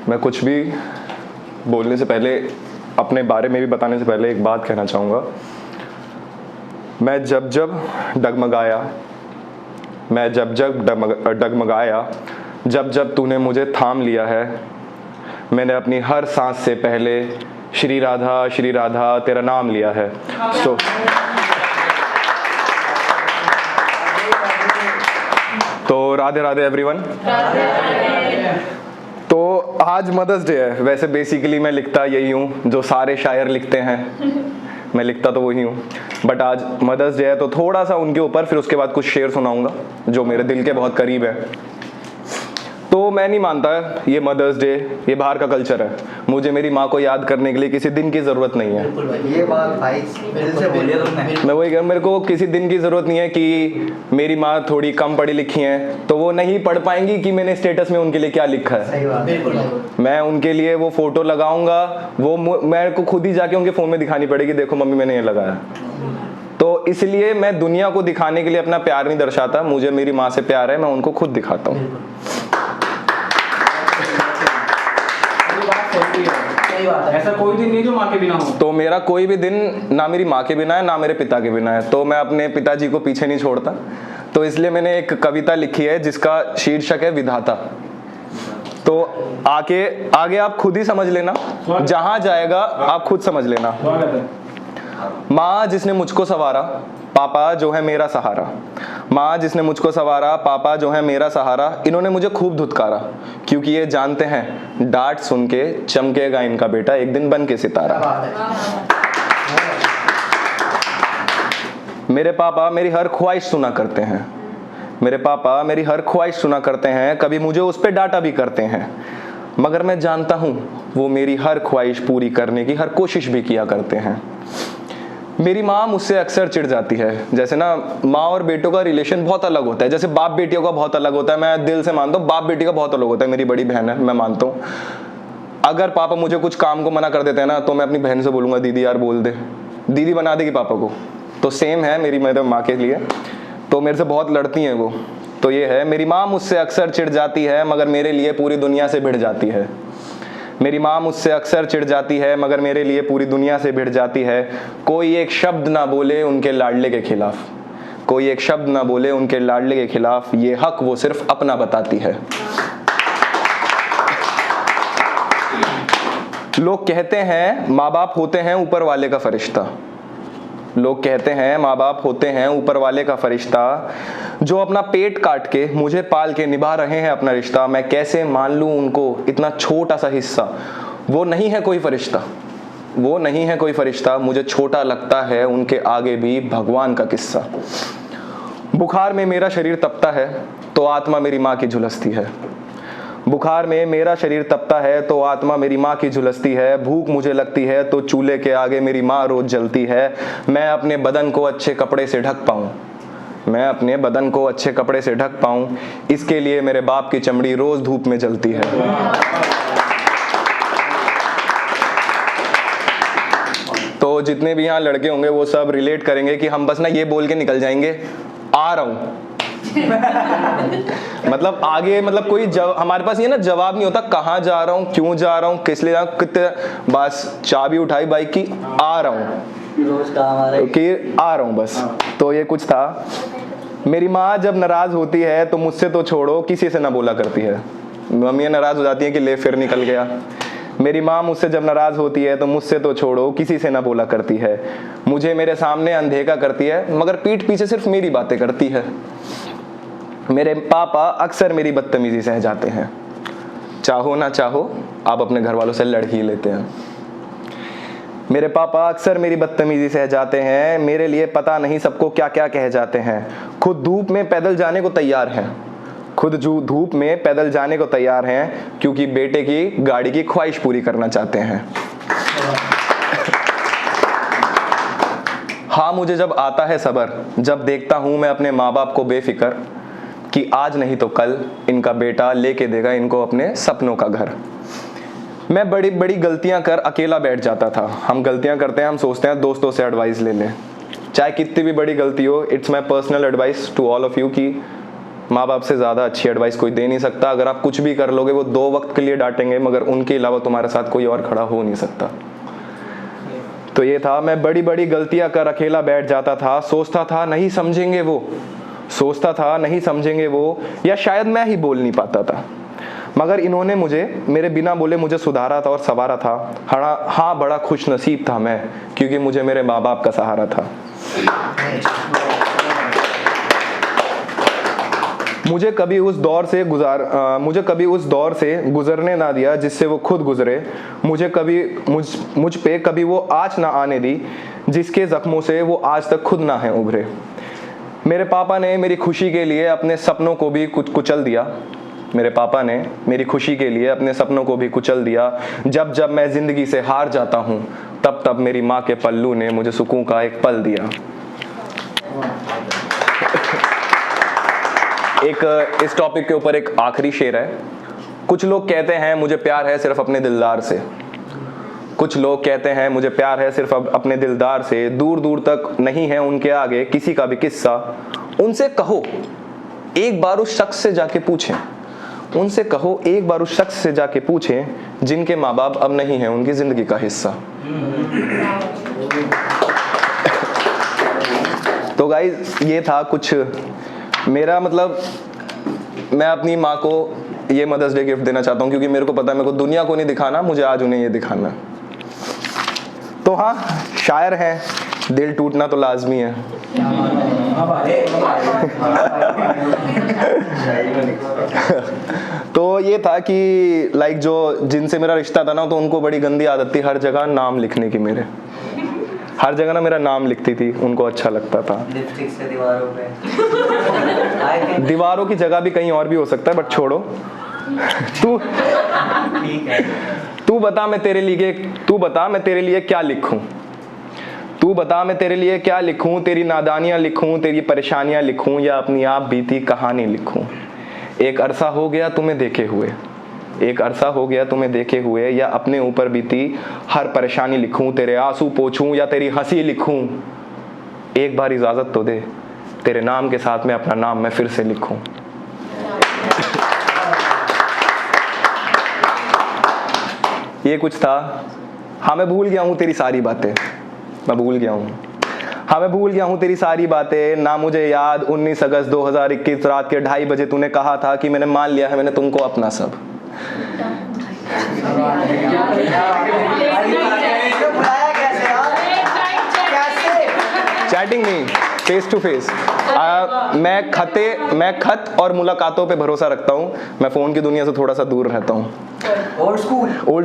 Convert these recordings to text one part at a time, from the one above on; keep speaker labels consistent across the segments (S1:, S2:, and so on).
S1: मैं कुछ भी बोलने से पहले, अपने बारे में भी बताने से पहले एक बात कहना चाहूँगा। मैं जब जब डगमगाया, जब जब तूने मुझे थाम लिया है, मैंने अपनी हर सांस से पहले श्री राधा तेरा नाम लिया है। तो राधे राधे एवरीवन। तो आज मदर्स डे है। वैसे बेसिकली मैं लिखता यही हूँ जो सारे शायर लिखते हैं, मैं लिखता तो वही हूँ, बट आज मदर्स डे है तो थोड़ा सा उनके ऊपर, फिर उसके बाद कुछ शेर सुनाऊंगा जो मेरे दिल के बहुत करीब है। तो मैं नहीं मानता ये मदर्स डे, ये बाहर का कल्चर है। मुझे मेरी माँ को याद करने के लिए किसी दिन की ज़रूरत नहीं है।
S2: ये बात भाई दिल से बोलिए तुमने।
S1: मैं वही कह, मेरे को किसी दिन की ज़रूरत नहीं है कि मेरी माँ थोड़ी कम पढ़ी लिखी हैं तो वो नहीं पढ़ पाएंगी कि मैंने स्टेटस में उनके लिए क्या लिखा है।
S2: सही बात, बिल्कुल।
S1: मैं उनके लिए वो फ़ोटो लगाऊंगा, वो मेरे को खुद ही जाके उनके फ़ोन में दिखानी पड़ेगी, देखो मम्मी मैंने ये लगाया। तो इसलिए मैं दुनिया को दिखाने के लिए अपना प्यार नहीं दर्शाता। मुझे मेरी माँ से प्यार है, मैं उनको खुद दिखाता हूँ।
S3: ऐसा कोई दिन नहीं जो माँ के बिना हो।
S1: तो मेरा कोई भी दिन ना मेरी माँ के बिना है ना मेरे पिता के बिना है। तो मैं अपने पिताजी को पीछे नहीं छोड़ता। तो इसलिए मैंने एक कविता लिखी है जिसका शीर्षक है विधाता। तो आगे आप खुद ही समझ लेना, जहां जाएगा आप खुद समझ लेना। माँ जिसने मुझको संवारा, पापा जो है मेरा सहारा। माँ जिसने मुझको संवारा, पापा जो है मेरा सहारा। इन्होंने मुझे खूब धुतकारा, क्योंकि ये जानते हैं डांट सुन के चमकेगा इनका बेटा एक दिन बन के सितारा। मेरे पापा मेरी हर ख्वाहिश सुना करते हैं, मेरे पापा मेरी हर ख्वाहिश सुना करते हैं, कभी मुझे उस पर डांटा भी करते हैं, मगर मैं जानता हूँ वो मेरी हर ख्वाहिश पूरी करने की हर कोशिश भी किया करते हैं। मेरी माँ मुझसे अक्सर चिढ़ जाती है। जैसे ना माँ और बेटों का रिलेशन बहुत अलग होता है, जैसे बाप बेटियों का बहुत अलग होता है। मैं दिल से मानता हूँ बाप बेटी का बहुत अलग होता है। मेरी बड़ी बहन है, मैं मानता हूँ। अगर पापा मुझे कुछ काम को मना कर देते हैं ना, तो मैं अपनी बहन से बोलूँगा दीदी यार बोल दे, दीदी बना देगी पापा को। तो सेम है मेरी माँ के लिए। तो मेरे से बहुत लड़ती हैं वो। तो ये है, मेरी माँ मुझसे अक्सर चिढ़ जाती है मगर मेरे लिए पूरी दुनिया से भिड़ जाती है। मेरी माँ मुझसे अक्सर चिढ़ जाती है मगर मेरे लिए पूरी दुनिया से भिड़ जाती है। कोई एक शब्द ना बोले उनके लाडले के खिलाफ, कोई एक शब्द ना बोले उनके लाडले के खिलाफ, ये हक वो सिर्फ अपना बताती है। लोग कहते हैं माँ बाप होते हैं ऊपर वाले का फरिश्ता, लोग कहते हैं माँ बाप होते हैं ऊपर वाले का फरिश्ता, जो अपना पेट काट के मुझे पाल के निभा रहे हैं अपना रिश्ता। मैं कैसे मान लूँ उनको इतना छोटा सा हिस्सा, वो नहीं है कोई फरिश्ता, वो नहीं है कोई फरिश्ता, मुझे छोटा लगता है उनके आगे भी भगवान का किस्सा। बुखार में मेरा शरीर तपता है तो आत्मा मेरी माँ की झुलसती है, बुखार में मेरा शरीर तपता है तो आत्मा मेरी माँ की झुलसती है। भूख मुझे लगती है तो चूल्हे के आगे मेरी माँ रोज जलती है। मैं अपने बदन को अच्छे कपड़े से ढक पाऊँ, मैं अपने बदन को अच्छे कपड़े से ढक पाऊँ, इसके लिए मेरे बाप की चमड़ी रोज धूप में जलती है। तो जितने भी यहाँ लड़के होंगे वो सब रिलेट करेंगे कि हम बस ना ये बोल के निकल जाएंगे आ रहा हूँ। मतलब आगे मतलब कोई हमारे पास ये ना जवाब नहीं होता, कहाँ जा रहा हूँ, क्यों जा रहा हूँ, किस लिए जा रहा हूँ, कितने, बस चाबी उठाई बाइक की आ रहा हूँ,
S2: रोज काम आ रहा है
S1: कि आ रहा हूँ बस। तो ये कुछ था। मेरी माँ जब नाराज होती है तो मुझसे तो छोड़ो किसी से ना बोला करती है। मम्मी नाराज हो जाती है कि ले फिर निकल गया। मेरी माँ मुझसे जब नाराज होती है तो मुझसे तो छोड़ो किसी से ना बोला करती है। मुझे मेरे सामने अनदेखा करती है मगर पीठ पीछे सिर्फ मेरी बातें करती है। मेरे पापा अक्सर मेरी बदतमीजी सह जाते हैं, चाहो ना चाहो आप अपने घर वालों से लड़ ही लेते हैं। मेरे पापा अक्सर मेरी बदतमीजी सह जाते हैं, मेरे लिए पता नहीं सबको क्या क्या कह जाते हैं। खुद धूप में पैदल जाने को तैयार हैं, खुद धूप में पैदल जाने को तैयार हैं, क्योंकि बेटे की गाड़ी की ख्वाहिश पूरी करना चाहते हैं। हाँ मुझे जब आता है सबर, जब देखता हूँ मैं अपने माँ बाप को बेफिक्र कि आज नहीं तो कल इनका बेटा लेके देगा इनको अपने सपनों का घर। मैं बड़ी बड़ी गलतियां कर अकेला बैठ जाता था। हम गलतियां करते हैं, हम सोचते हैं दोस्तों से एडवाइस ले लें, चाहे कितनी भी बड़ी गलती हो। It's my personal advice to all of you कि माँ बाप से ज़्यादा अच्छी एडवाइस कोई दे नहीं सकता। अगर आप कुछ भी कर लोगे वो 2 वक्त के लिए डांटेंगे, मगर उनके अलावा तुम्हारे साथ कोई और खड़ा हो नहीं सकता। तो ये था, मैं बड़ी बड़ी गलतियां कर अकेला बैठ जाता था, सोचता था नहीं समझेंगे वो, सोचता था नहीं समझेंगे वो, या शायद मैं ही बोल नहीं पाता था। मगर इन्होंने मुझे मेरे बिना बोले मुझे सुधारा था और संवारा था। हाँ, बड़ा खुश नसीब था मैं, क्योंकि मुझे मेरे माँ बाप का सहारा था। मुझे कभी उस दौर से गुजरने ना दिया जिससे वो खुद गुजरे। मुझ पे कभी वो आँच ना आने दी जिसके जख्मों से वो आज तक खुद ना है उभरे। मेरे पापा ने मेरी खुशी के लिए अपने सपनों को भी कुचल दिया। मेरे पापा ने मेरी खुशी के लिए अपने सपनों को भी कुचल दिया। जब जब मैं जिंदगी से हार जाता हूँ, तब तब मेरी माँ के पल्लू ने मुझे सुकून का एक पल दिया। इस टॉपिक के ऊपर एक आखिरी शेर है। कुछ लोग कहते हैं मुझे प्यार है सिर्फ अपने दिलदार से। कुछ लोग कहते हैं मुझे प्यार है सिर्फ अपने दिलदार से। दूर दूर तक नहीं है उनके आगे किसी का भी किस्सा। उनसे कहो एक बार उस शख्स से जाके पूछें। उनसे कहो एक बार उस शख्स से जाके पूछें जिनके माँ बाप अब नहीं है उनकी जिंदगी का हिस्सा। तो गाइस, ये था कुछ मेरा, मतलब मैं अपनी माँ को ये मदर्स डे गिफ्ट देना चाहता हूँ, क्योंकि मेरे को पता है मेरे को दुनिया को नहीं दिखाना, मुझे आज उन्हें ये दिखाना। तो हाँ, शायर हैं, दिल टूटना तो लाजमी है। तो ये था कि लाइक जो जिनसे मेरा रिश्ता था ना, तो उनको बड़ी गंदी आदत थी हर जगह नाम लिखने की। मेरे हर जगह ना मेरा नाम लिखती थी, उनको अच्छा लगता था।
S2: लिपस्टिक से दीवारों पे।
S1: दीवारों की जगह भी कहीं और भी हो सकता है, बट छोड़ो। तू बता मैं तेरे लिए क्या लिखूं। तू बता मैं तेरे लिए क्या लिखूं। तेरी नादानियां लिखूं, तेरी परेशानियां लिखूं, या अपनी आप बीती कहानी लिखूं। एक अरसा हो गया तुम्हें देखे हुए, या अपने ऊपर बीती हर परेशानी लिखूं। तेरे आंसू पोंछूं या तेरी हंसी लिखूं। एक बार इजाजत तो दे, तेरे नाम के साथ में अपना नाम मैं फिर से लिखूं। ये कुछ था। हाँ, मैं भूल गया हूँ तेरी सारी बातें। मैं भूल गया हूँ तेरी सारी बातें। ना मुझे याद 19 अगस्त 2021 रात के 2:30 बजे तूने कहा था कि मैंने मान लिया है मैंने तुमको अपना सब। चैटिंग नहीं, फेस टू फेस। मैं खत और मुलाकातों पे भरोसा रखता हूँ। मैं फ़ोन की दुनिया से थोड़ा सा दूर रहता हूँ। Old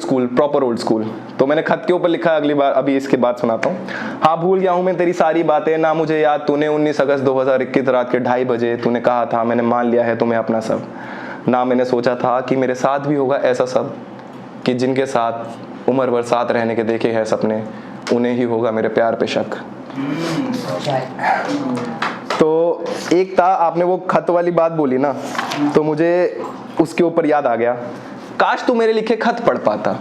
S1: school, proper old school. तो मैंने खत के ऊपर लिखा है, अगली बार अभी इसके बाद सुनाता हूँ। हाँ, भूल गया हूँ मैं तेरी सारी बातें। ना मुझे याद तूने 19 अगस्त 2021 रात के 2:30 बजे तूने कहा था मैंने मान लिया है तुम्हें अपना सब। ना मैंने सोचा था कि मेरे साथ भी होगा ऐसा सब, कि जिनके साथ उम्र भर साथ रहने के देखे हैं सपने, उन्हें ही होगा मेरे प्यार पे शक। तो एक था, आपने वो खत वाली बात बोली ना, तो मुझे उसके ऊपर याद आ गया, काश तू मेरे लिखे खत पढ़ पाता।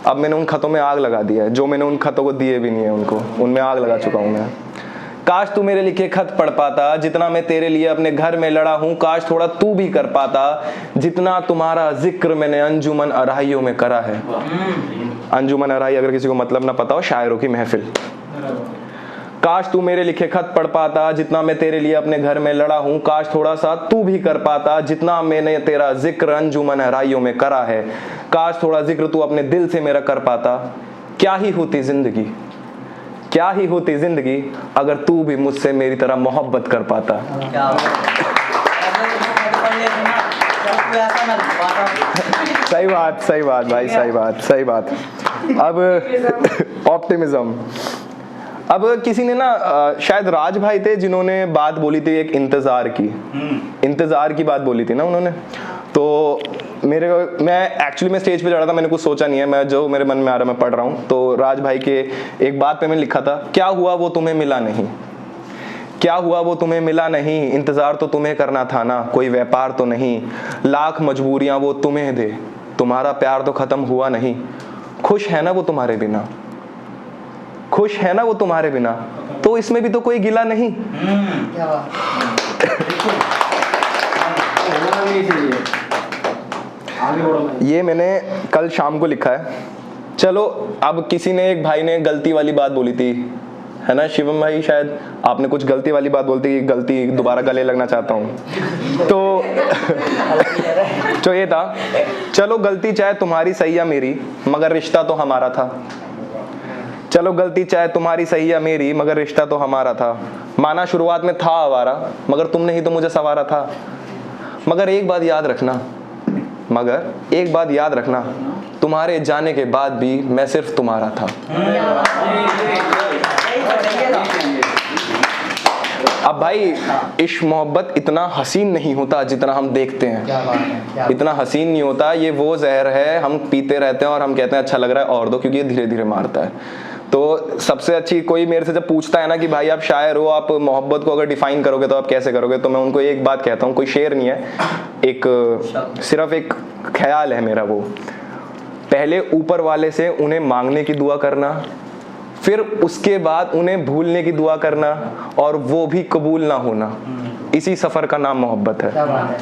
S1: अब मैंने उन खतों में आग लगा दिया है, जो मैंने उन खतों को दिए भी नहीं है उनको, उनमें आग लगा चुका हूँ मैं। काश तू मेरे लिखे खत पढ़ पाता, जितना मैं तेरे लिए अपने घर में लड़ा हूँ, काश थोड़ा तू भी कर पाता, जितना तुम्हारा जिक्र मैंने अंजुमन अराइयों में करा है। अंजुमन अराई अगर किसी को मतलब ना पता हो, शायरों की महफिल। काश तू मेरे लिखे खत पढ़ पाता, जितना मैं तेरे लिए अपने घर में लड़ा हूँ, काश थोड़ा सा तू भी कर पाता, जितना मैंने तेरा जिक्र अंजुमन अराइयों में करा है। काश थोड़ा जिक्र तू अपने दिल से मेरा कर पाता, क्या ही होती जिंदगी अगर तू भी मुझसे मेरी तरह मोहब्बत कर पाता। सही बात भाई, सही बात। अब ऑप्टिमिज्म। अब किसी ने ना, शायद राज भाई थे जिन्होंने बात बोली थी एक इंतजार की बात बोली थी ना उन्होंने। तो मैं स्टेज पे चढ़ा था, मैंने कुछ सोचा नहीं है, मैं जो मेरे मन में आ रहा मैं पढ़ रहा हूँ। तो राज भाई के एक बात पे मैंने लिखा था, क्या हुआ वो तुम्हें मिला नहीं, इंतजार तो तुम्हें करना था ना, कोई व्यापार तो नहीं, लाख मजबूरियां वो तुम्हें दे, तुम्हारा प्यार तो खत्म हुआ नहीं, खुश है ना वो तुम्हारे बिना, तो इसमें भी तो कोई गिला नहीं।
S3: नहीं चाहिए, आगे बढ़ो भाई।
S1: ये मैंने कल शाम को लिखा है। चलो अब किसी ने, एक भाई ने गलती वाली बात बोली थी, है ना शिवम भाई, शायद आपने कुछ गलती वाली बात बोलती कि गलती दोबारा गले लगना चाहता हूँ तो ये था, चलो गलती चाहे तुम्हारी सही या मेरी मगर रिश्ता तो हमारा था। चलो गलती चाहे तुम्हारी सही या मेरी मगर रिश्ता तो हमारा था। माना शुरुआत में था आवारा मगर तुमने ही तो मुझे संवारा था। मगर एक बात याद रखना, तुम्हारे जाने के बाद भी मैं सिर्फ तुम्हारा था। अब भाई इश्क मोहब्बत इतना हसीन नहीं होता जितना हम देखते हैं।
S2: क्या बात है, क्या
S1: इतना हसीन नहीं होता। ये वो जहर है, हम पीते रहते हैं और हम कहते हैं अच्छा लग रहा है और दो, क्योंकि ये धीरे धीरे मारता है। तो सबसे अच्छी, कोई मेरे से जब पूछता है ना कि भाई आप शायर हो, आप मोहब्बत को अगर डिफाइन करोगे तो आप कैसे करोगे, तो मैं उनको एक बात कहता हूँ, कोई शेर नहीं है, एक सिर्फ एक ख्याल है मेरा। वो पहले ऊपर वाले से उन्हें मांगने की दुआ करना, फिर उसके बाद उन्हें भूलने की दुआ करना, और वो भी कबूल ना होना, इसी सफर का नाम मोहब्बत है।
S2: क्या बात है।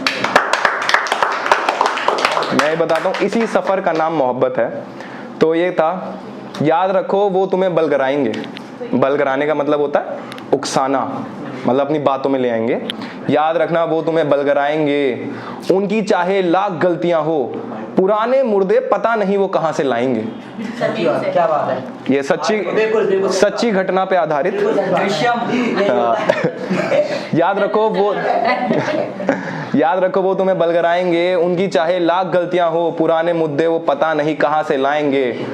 S1: मैं बताता हूँ, इसी सफर का नाम मोहब्बत है। तो ये था, याद रखो वो तुम्हें बलगराएंगे। बलगराने का मतलब होता है उकसाना, मतलब अपनी बातों में ले आएंगे। याद रखना वो तुम्हें बलगराएंगे, उनकी चाहे लाख गलतियां हो, पुराने मुर्दे पता नहीं वो कहां से लाएंगे।
S2: सच्ची बात, क्या बात है।
S1: ये सच्ची घटना पे आधारित। याद रखो वो तुम्हें बलगराएंगे, उनकी चाहे लाख गलतियां हो, पुराने मुद्दे वो पता नहीं कहां से लाएंगे।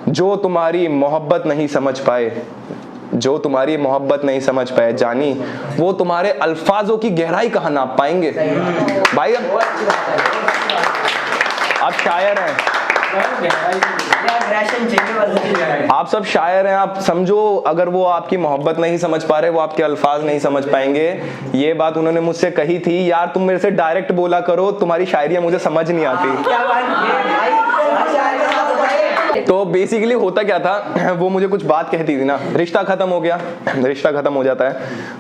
S1: जो तुम्हारी मोहब्बत नहीं समझ पाए जानी, वो तुम्हारे अल्फाजों की गहराई कहां नाप पाएंगे। भाई आप शायर हैं, आप सब शायर हैं, आप समझो, अगर वो आपकी मोहब्बत नहीं समझ पा रहे, वो आपके अल्फाज नहीं समझ पाएंगे। ये बात उन्होंने मुझसे कही थी, यार तुम मेरे से डायरेक्ट बोला करो, तुम्हारी शायरियां मुझे समझ नहीं आती। तो बेसिकली होता क्या था, वो मुझे कुछ बात कहती थी ना, रिश्ता खत्म हो जाता है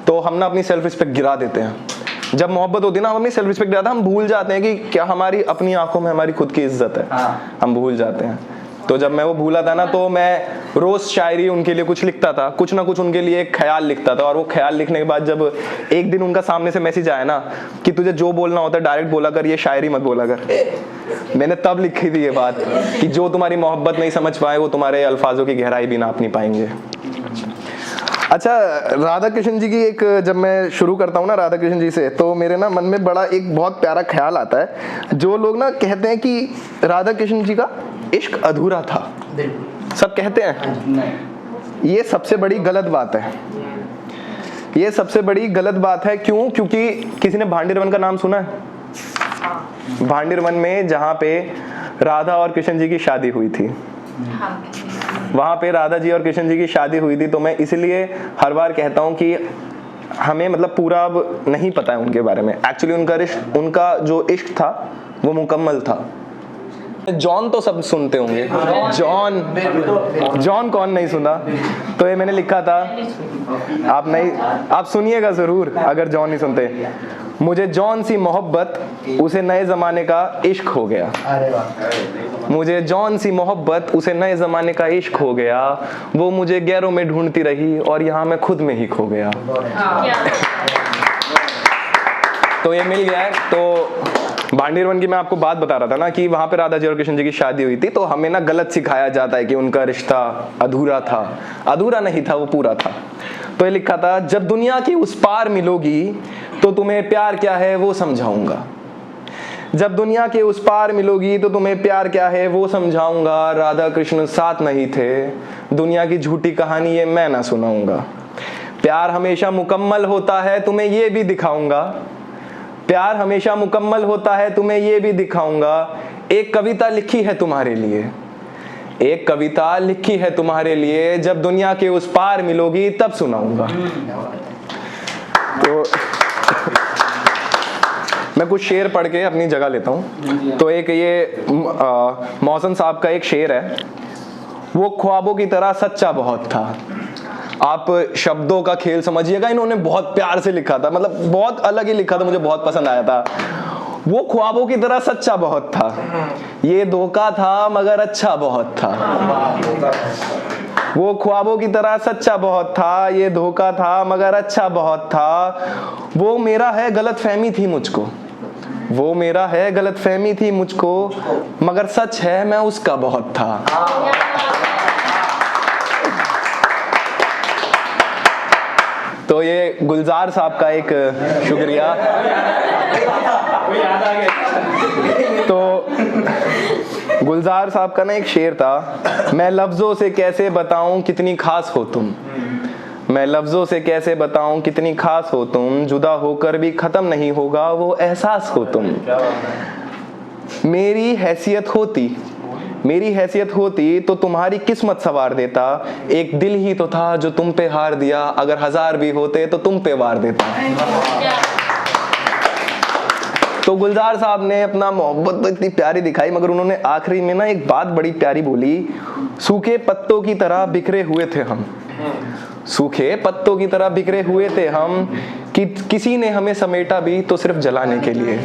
S1: तो हम ना अपनी सेल्फ रिस्पेक्ट गिरा देते हैं। जब मोहब्बत होती है ना, हम अपनी सेल्फ रिस्पेक्ट गिराते हैं, हम भूल जाते हैं कि क्या हमारी अपनी आंखों में हमारी खुद की इज्जत है। हम भूल जाते हैं। तो जब मैं वो भूला था ना, तो मैं रोज शायरी उनके लिए कुछ लिखता था, कुछ ना कुछ उनके लिए एक ख्याल लिखता था। और वो ख्याल लिखने के बाद जब एक दिन उनका सामने से मैसेज आया ना कि तुझे जो बोलना होता है डायरेक्ट बोला कर, ये शायरी मत बोला कर, मैंने तब लिखी थी ये बात कि जो तुम्हारी मोहब्बत नहीं समझ पाए वो तुम्हारे अल्फाजों की गहराई भी नाप नहीं पाएंगे। अच्छा, राधा कृष्ण जी की एक, जब मैं शुरू करता हूँ ना राधा कृष्ण जी से, तो मेरे ना मन में बड़ा एक बहुत प्यारा ख्याल आता है। जो लोग ना कहते हैं कि राधा कृष्ण जी का इश्क अधूरा था, सब कहते हैं, ये सबसे बड़ी गलत बात है। ये सबसे बड़ी गलत बात है। क्यों? क्योंकि किसी ने भांडीर वन का नाम सुना है? भांडीर वन में जहाँ पे राधा और कृष्ण जी की शादी हुई थी, वहां पे राधा जी और कृष्ण जी की शादी हुई थी। तो मैं इसलिए हर बार कहता हूं कि हमें मतलब पूरा अब नहीं पता है उनके बारे में। एक्चुअली उनका जो इश्क था वो मुकम्मल था। जॉन तो सब सुनते होंगे, जॉन कौन नहीं सुना। तो ये मैंने लिखा था, आप सुनिएगा जरूर अगर जॉन नहीं सुनते। मुझे जॉन सी मोहब्बत, उसे नए जमाने का इश्क हो गया। मुझे जॉन सी मोहब्बत, उसे नए जमाने का इश्क हो गया। वो मुझे गैरों में ढूंढती रही और यहाँ मैं खुद में ही खो गया। तो ये मिल गया है। तो भांडीर वन की मैं आपको बात बता रहा था ना कि वहां पे राधा जी और कृष्ण जी की शादी हुई थी। तो हमें ना गलत सिखाया जाता है कि उनका रिश्ता अधूरा था। अधूरा नहीं था, वो पूरा था। तो ये लिखा था, जब दुनिया की उस पार मिलोगी तो तुम्हें प्यार क्या है वो समझाऊंगा। जब दुनिया के उस पार मिलोगी तो तुम्हें प्यार क्या है वो समझाऊंगा। राधा कृष्ण साथ नहीं थे, दुनिया की झूठी कहानी ये मैं ना सुनाऊंगा। प्यार हमेशा मुकम्मल होता है, तुम्हें ये भी दिखाऊंगा। प्यार हमेशा मुकम्मल होता है, तुम्हें ये भी दिखाऊंगा। एक कविता लिखी है तुम्हारे लिए, एक कविता लिखी है तुम्हारे लिए। जब दुनिया के उस पार मिलोगी तब सुनाऊंगा। तो मैं कुछ शेर पढ़ के अपनी जगह लेता हूँ। तो एक ये मौसम साहब का एक शेर है, वो ख्वाबों की तरह सच्चा बहुत था। आप शब्दों का खेल समझिएगा, इन्होंने बहुत प्यार से लिखा था, मतलब बहुत अलग ही लिखा था, मुझे बहुत पसंद आया था। वो ख्वाबों की तरह सच्चा बहुत था, ये धोखा था मगर अच्छा बहुत था। वो ख्वाबों की तरह सच्चा बहुत था, ये धोखा था मगर अच्छा बहुत था। वो मेरा है गलतफहमी थी मुझको, वो मेरा है गलतफहमी थी मुझको, मगर सच है मैं उसका बहुत था। तो ये गुलजार साहब का एक शुक्रिया। तो गुलजार साहब का ना एक शेर था, मैं लफ्जों से कैसे बताऊं कितनी खास हो तुम, मैं लफ्जों से कैसे बताऊं कितनी खास हो तुम, जुदा होकर भी खत्म नहीं होगा वो एहसास हो तुम। मेरी हैसियत होती तो तुम्हारी किस्मत सवार देता, एक दिल ही तो था जो तुम पे हार दिया, अगर 1000 भी होते तो तुम पे वार देता। तो गुलजार साहब ने अपना मोहब्बत तो इतनी प्यारी दिखाई, मगर उन्होंने आखिरी में ना एक बात बड़ी प्यारी बोली, सूखे पत्तों की तरह बिखरे हुए थे हम, सूखे पत्तों की तरह बिखरे हुए थे हम, कि किसी ने हमें समेटा भी तो सिर्फ जलाने के लिए।